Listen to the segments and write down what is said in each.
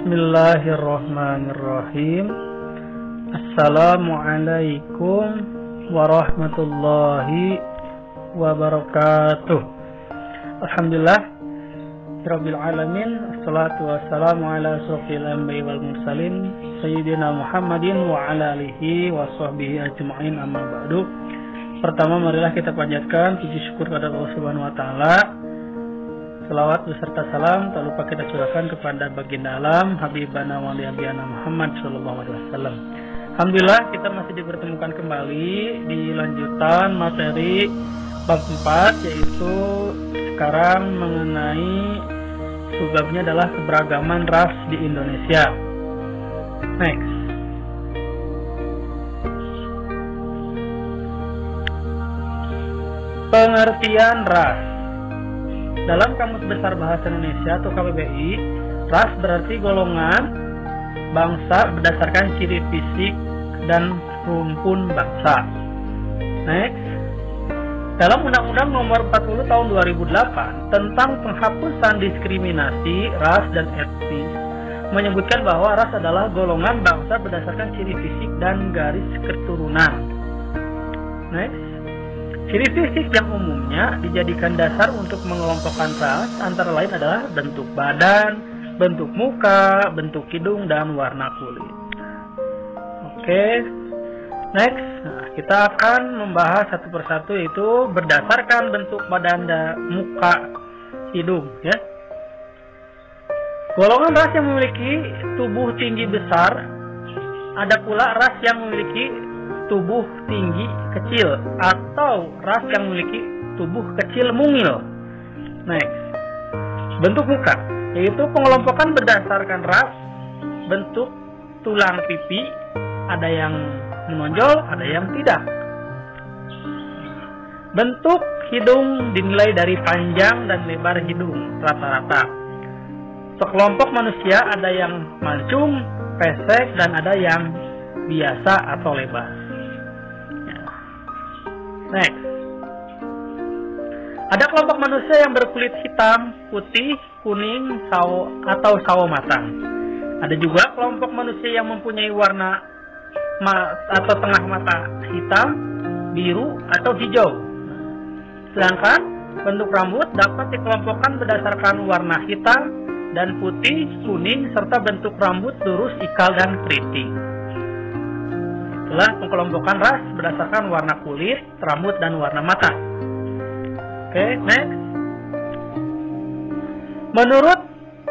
Bismillahirrahmanirrahim. Assalamualaikum warahmatullahi wabarakatuh. Alhamdulillah Rabbil alamin. Assalatu wassalamu ala asrofil anbiya'i wal mursalin Sayyidina Muhammadin wa ala alihi wa sahbihi ajma'in, amma ba'du. Pertama, marilah kita panjatkan puji syukur kepada Allah Subhanahu wa taala. Salawat beserta salam tak lupa kita curahkan kepada baginda alam Habibana wa Nabiana Muhammad sallallahu alaihi wasallam. Alhamdulillah kita masih dipertemukan kembali di lanjutan materi bab 4, yaitu sekarang mengenai subabnya adalah keberagaman ras di Indonesia. Next. Pengertian ras. Dalam Kamus Besar Bahasa Indonesia atau KBBI, ras berarti golongan bangsa berdasarkan ciri fisik dan rumpun bangsa. Next. Dalam Undang-Undang Nomor 40 Tahun 2008 tentang penghapusan diskriminasi ras dan etnis menyebutkan bahwa ras adalah golongan bangsa berdasarkan ciri fisik dan garis keturunan. Next. Ciri fisik yang umumnya dijadikan dasar untuk mengelompokkan ras antara lain adalah bentuk badan, bentuk muka, bentuk hidung, dan warna kulit. Oke, next. Nah, kita akan membahas satu persatu, yaitu berdasarkan bentuk badan dan muka, hidung. Ya. Golongan ras yang memiliki tubuh tinggi besar, ada pula ras yang memiliki tubuh tinggi kecil atau ras yang memiliki tubuh kecil mungil. Next. Bentuk muka, yaitu pengelompokan berdasarkan ras, bentuk tulang pipi, ada yang menonjol, ada yang tidak. Bentuk hidung dinilai dari panjang dan lebar hidung rata-rata. Sekelompok manusia ada yang mancung, pesek, dan ada yang biasa atau lebar. Next. Ada kelompok manusia yang berkulit hitam, putih, kuning, atau sawo matang. Ada juga kelompok manusia yang mempunyai warna atau tengah mata hitam, biru, atau hijau. Sedangkan bentuk rambut dapat dikelompokkan berdasarkan warna hitam dan putih, kuning, serta bentuk rambut lurus, ikal, dan keriting. Itulah pengkelompokan ras berdasarkan warna kulit, rambut, dan warna mata. Oke, next. Menurut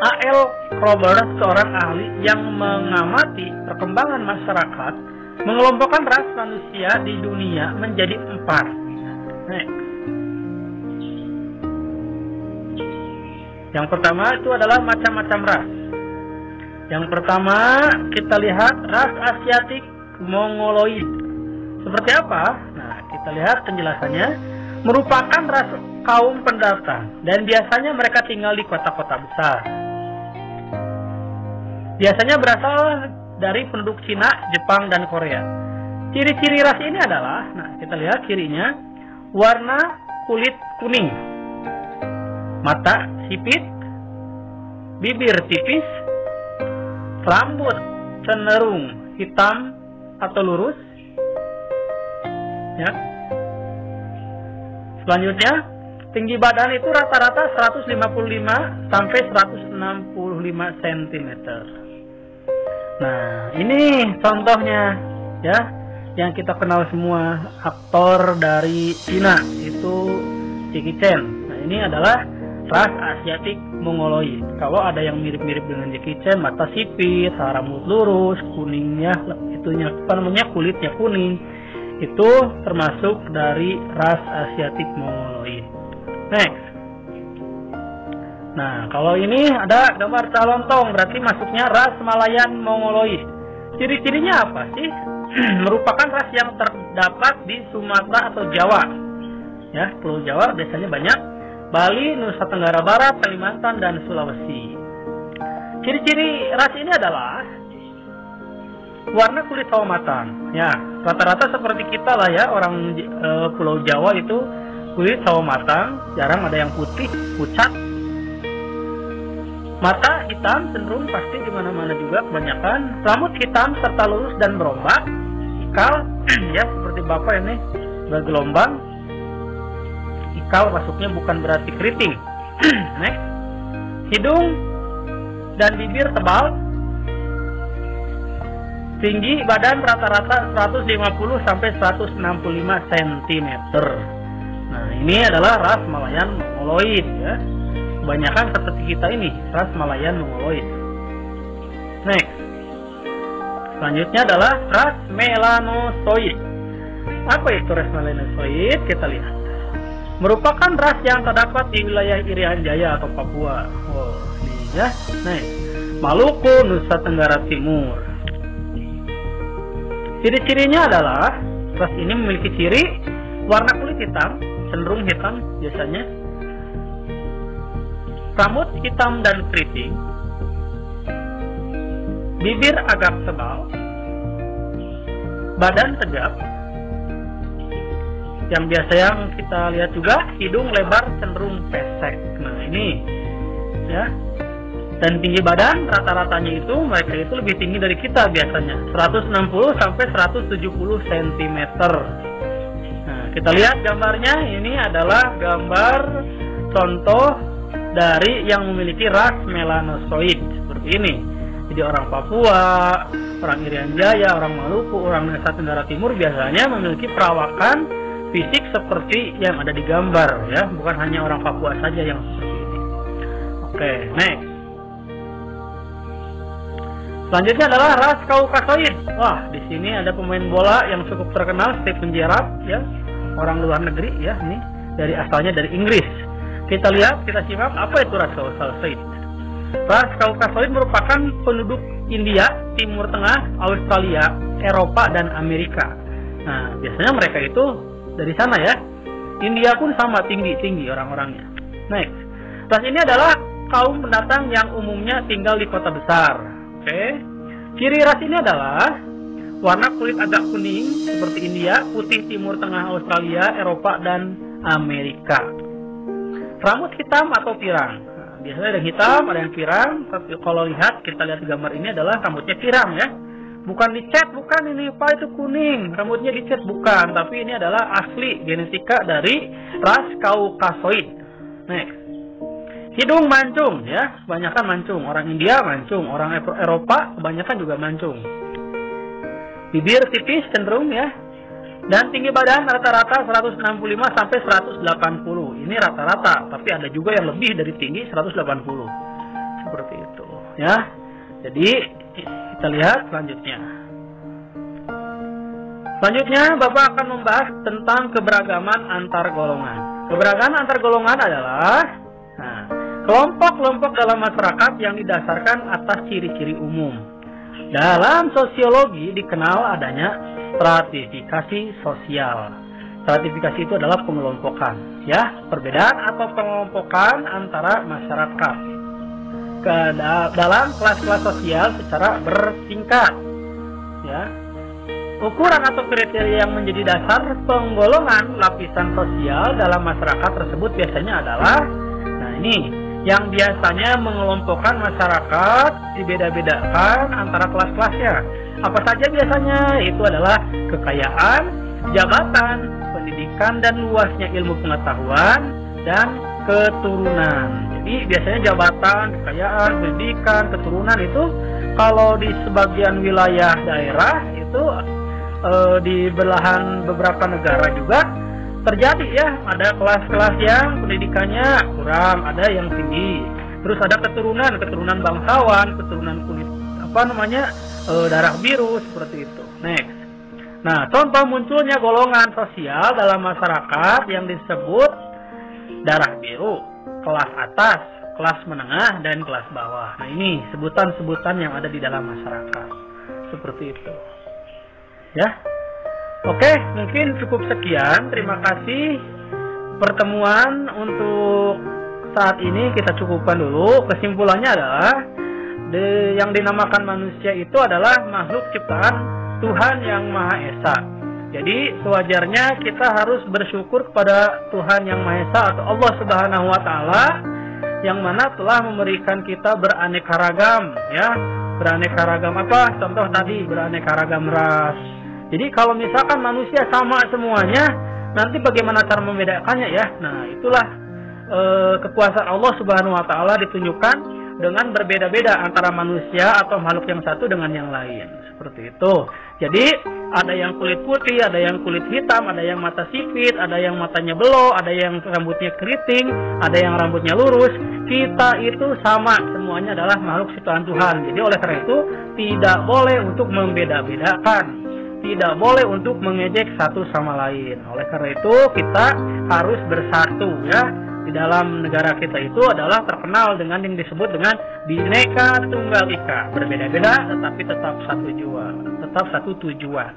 A.L. Roberts, seorang ahli yang mengamati perkembangan masyarakat, mengelompokkan ras manusia di dunia menjadi 4. Next. Yang pertama itu adalah macam-macam ras. Yang pertama kita lihat ras Asiatik Mongoloid. Seperti apa? Nah, kita lihat penjelasannya. Merupakan ras kaum pendatang dan biasanya mereka tinggal di kota-kota besar. Biasanya berasal dari penduduk Cina, Jepang, dan Korea. Ciri-ciri ras ini adalah, nah kita lihat cirinya, warna kulit kuning, mata sipit, bibir tipis, rambut cenderung hitam atau lurus. Ya. Selanjutnya, tinggi badan itu rata-rata 155 sampai 165 cm. Nah, ini contohnya ya, yang kita kenal semua, aktor dari Cina itu Jackie Chan. Nah, ini adalah ras Asiatik Mongoloid. Kalau ada yang mirip-mirip dengan Jackie Chan, mata sipit, rambut lurus, kuningnya itunya kulitnya kuning, itu termasuk dari ras Asiatik Mongoloid. Next. Nah, kalau ini ada gambar calontong, berarti masuknya ras Malayan Mongoloid. Ciri-cirinya apa sih? Merupakan ras yang terdapat di Sumatera atau Jawa. Ya, Pulau Jawa biasanya banyak. Bali, Nusa Tenggara Barat, Kalimantan, dan Sulawesi. Ciri-ciri ras ini adalah warna kulit sawo matang. Ya, rata-rata seperti kita lah ya, orang Pulau Jawa itu kulit sawo matang, jarang ada yang putih, pucat. Mata hitam cenderung pasti di mana-mana juga kebanyakan. Rambut hitam serta lurus dan berombak. Ikal ya seperti Bapak ini bergelombang. Ikal masuknya bukan berarti keriting. Next. Hidung dan bibir tebal. Tinggi badan rata-rata 150 sampai 165 cm. Nah, ini adalah ras Malayan Mongoloid ya. Kebanyakan seperti kita ini, ras Malayan Mongoloid. Next. Selanjutnya adalah ras Melanosoid. Apa itu ras Melanosoid? Kita lihat. Merupakan ras yang terdapat di wilayah Irian Jaya atau Papua. Oh, ini ya. Next. Maluku, Nusa Tenggara Timur. Ciri-cirinya adalah ras ini memiliki ciri warna kulit hitam, cenderung hitam biasanya. Rambut hitam dan keriting. Bibir agak tebal. Badan tegap. Yang biasa yang kita lihat juga hidung lebar cenderung pesek. Nah, ini ya. Dan tinggi badan rata-ratanya itu mereka itu lebih tinggi dari kita biasanya 160 sampai 170 cm. Nah, kita lihat gambarnya. Ini adalah gambar contoh dari yang memiliki ras melanosoid seperti ini. Jadi orang Papua, orang Irian Jaya, orang Maluku, orang Nusa Tenggara Timur biasanya memiliki perawakan fisik seperti yang ada di gambar ya, bukan hanya orang Papua saja yang seperti ini. Oke, next. Selanjutnya adalah ras Kaukasoid. Wah, di sini ada pemain bola yang cukup terkenal, Steven Gerrard ya, orang luar negeri ya, ini dari asalnya dari Inggris. Kita lihat, kita simak apa itu ras Kaukasoid. Ras Kaukasoid merupakan penduduk India, Timur Tengah, Australia, Eropa, dan Amerika. Nah, biasanya mereka itu dari sana ya. India pun sama tinggi orang-orangnya. Next. Ras ini adalah kaum pendatang yang umumnya tinggal di kota besar. Oke. Ciri ras ini adalah warna kulit agak kuning seperti India, putih Timur Tengah, Australia, Eropa, dan Amerika. Rambut hitam atau pirang. Nah, biasanya ada yang hitam, ada yang pirang. Tapi kalau lihat, kita lihat di gambar ini adalah rambutnya pirang ya. Bukan dicat, bukan ini Pak, itu kuning. Rambutnya dicat, bukan. Tapi ini adalah asli genetika dari ras Kaukasoid. Next. Hidung mancung ya, kebanyakan mancung. Orang India mancung, orang Eropa kebanyakan juga mancung. Bibir tipis cenderung ya. Dan tinggi badan rata-rata 165 sampai 180. Ini rata-rata, tapi ada juga yang lebih dari tinggi 180. Seperti itu ya. Jadi kita lihat selanjutnya. Selanjutnya Bapak akan membahas tentang keberagaman antar golongan. Keberagaman antar golongan adalah kelompok-kelompok dalam masyarakat yang didasarkan atas ciri-ciri umum. Dalam sosiologi dikenal adanya stratifikasi sosial. Stratifikasi itu adalah pengelompokan, ya, perbedaan atau pengelompokan antara masyarakat dalam kelas-kelas sosial secara bertingkat, ya. Ukuran atau kriteria yang menjadi dasar penggolongan lapisan sosial dalam masyarakat tersebut biasanya adalah, nah ini, yang biasanya mengelompokkan masyarakat dibeda-bedakan antara kelas-kelasnya. Apa saja biasanya? Itu adalah kekayaan, jabatan, pendidikan, dan luasnya ilmu pengetahuan, dan keturunan. Jadi biasanya jabatan, kekayaan, pendidikan, keturunan itu kalau di sebagian wilayah daerah itu di belahan beberapa negara juga terjadi ya, ada kelas-kelas yang pendidikannya kurang, ada yang tinggi. Terus ada keturunan bangsawan, keturunan kulit darah biru seperti itu. Next. Nah, contoh munculnya golongan sosial dalam masyarakat yang disebut darah biru, kelas atas, kelas menengah, dan kelas bawah. Nah, ini sebutan-sebutan yang ada di dalam masyarakat. Seperti itu. Ya. Oke, mungkin cukup sekian. Terima kasih. Pertemuan untuk saat ini kita cukupkan dulu. Kesimpulannya adalah yang dinamakan manusia itu adalah makhluk ciptaan Tuhan yang Maha Esa. Jadi sewajarnya kita harus bersyukur kepada Tuhan yang Maha Esa atau Allah Subhanahu wa Ta'ala yang mana telah memberikan kita beraneka ragam, ya. Beraneka ragam apa? Contoh tadi beraneka ragam ras. Jadi kalau misalkan manusia sama semuanya, nanti bagaimana cara membedakannya ya? Nah, itulah kekuasaan Allah Subhanahu wa taala ditunjukkan dengan berbeda-beda antara manusia atau makhluk yang satu dengan yang lain. Seperti itu. Jadi ada yang kulit putih, ada yang kulit hitam, ada yang mata sipit, ada yang matanya belok, ada yang rambutnya keriting, ada yang rambutnya lurus. Kita itu sama, semuanya adalah makhluk ciptaan Tuhan. Jadi oleh karena itu tidak boleh untuk membeda-bedakan, tidak boleh untuk mengejek satu sama lain. Oleh karena itu kita harus bersatu, ya. Di dalam negara kita itu adalah terkenal dengan yang disebut dengan Bhinneka Tunggal Ika, berbeda-beda tetapi tetap satu tujuan.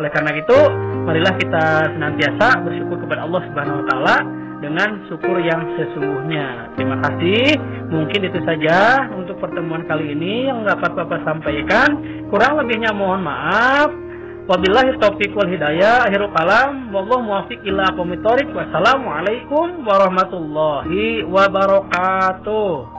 Oleh karena itu, marilah kita senantiasa bersyukur kepada Allah Subhanahu wa taala dengan syukur yang sesungguhnya. Terima kasih. Mungkin itu saja untuk pertemuan kali ini yang dapat Bapak sampaikan. Kurang lebihnya mohon maaf. Wabillahi taufiq wal hidayah. Akhirul kalam. Wallahu muwaffiq ila aqwamit thoriq. Wassalamualaikum warahmatullahi wabarakatuh.